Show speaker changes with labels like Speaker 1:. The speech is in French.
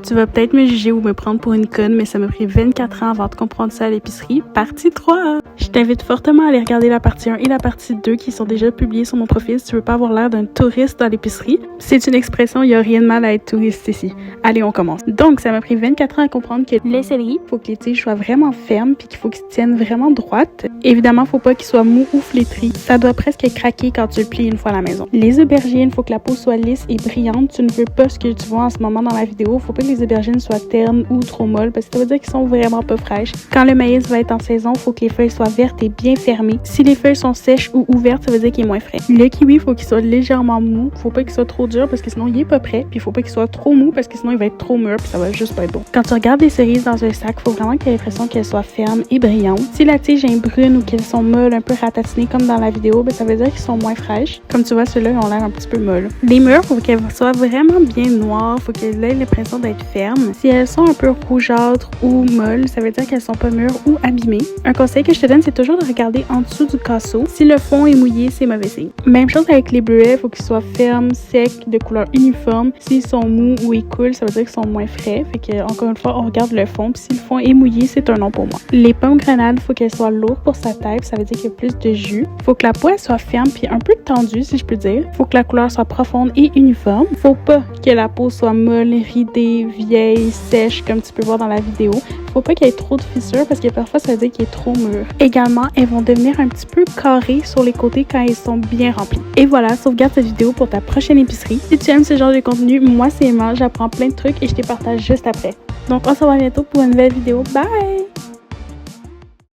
Speaker 1: Tu vas peut-être me juger ou me prendre pour une conne, mais ça m'a pris 24 ans avant de comprendre ça à l'épicerie. Partie 3! Je t'invite fortement à aller regarder la partie 1 et la partie 2 qui sont déjà publiées sur mon profil si tu veux pas avoir l'air d'un touriste dans l'épicerie. C'est une expression, il n'y a rien de mal à être touriste ici. Allez, on commence. Donc, ça m'a pris 24 ans à comprendre que les céleris, il faut que les tiges soient vraiment fermes puis qu'il faut qu'ils tiennent vraiment droite. Évidemment, faut pas qu'ils soient mous ou flétris. Ça doit presque craquer quand tu le plies une fois à la maison. Les aubergines, faut que la peau soit lisse et brillante. Tu ne veux pas ce que tu vois en ce moment dans la vidéo. Faut pas que les aubergines soient ternes ou trop molles parce que ça veut dire qu'ils sont vraiment pas fraîches. Quand le maïs va être en saison, faut que les feuilles soient vertes et bien fermées. Si les feuilles sont sèches ou ouvertes, ça veut dire qu'il est moins frais. Le kiwi, faut qu'il soit légèrement mou. Faut pas qu'il soit trop dur parce que sinon il est pas prêt. Puis faut pas qu'il soit trop mou parce que sinon il va être trop mûr puis ça va juste pas être bon. Quand tu regardes les cerises dans un sac, faut vraiment que tu aies l'impression qu'elles soient fermes et brillantes. Si la tige est brune ou qu'elles sont molles, un peu ratatinées comme dans la vidéo, ben ça veut dire qu'ils sont moins fraîches. Comme tu vois, ceux-là ils ont l'air un petit peu molles. Les mûres, faut qu'elles soient vraiment bien noires. Faut qu'elles aient l'impression d'être fermes. Si elles sont un peu rougeâtres ou molles, ça veut dire qu'elles sont pas mûres ou abîmées. Un conseil que je te donne, c'est toujours de regarder en dessous du casseau. Si le fond est mouillé, c'est mauvais signe. Même chose avec les bleuets, faut qu'ils soient fermes, secs, de couleur uniforme. S'ils sont mous ou ils coulent, ça veut dire qu'ils sont moins frais. Fait que, encore une fois, on regarde le fond. Puis si le fond est mouillé, c'est un non pour moi. Les pommes grenades, faut qu'elles soient lourdes pour sa taille. Ça veut dire qu'il y a plus de jus. Faut que la peau elle soit ferme puis un peu tendue, si je peux dire. Faut que la couleur soit profonde et uniforme. Faut pas que la peau soit molle, ridée, vieille, sèche, comme tu peux voir dans la vidéo. Faut pas qu'il y ait trop de fissures parce que parfois ça veut dire qu'il est trop mûr. Également, elles vont devenir un petit peu carrées sur les côtés quand elles sont bien remplies. Et voilà, sauvegarde cette vidéo pour ta prochaine épicerie. Si tu aimes ce genre de contenu, moi c'est Emma, j'apprends plein de trucs et je te partage juste après. Donc on se revoit bientôt pour une nouvelle vidéo. Bye!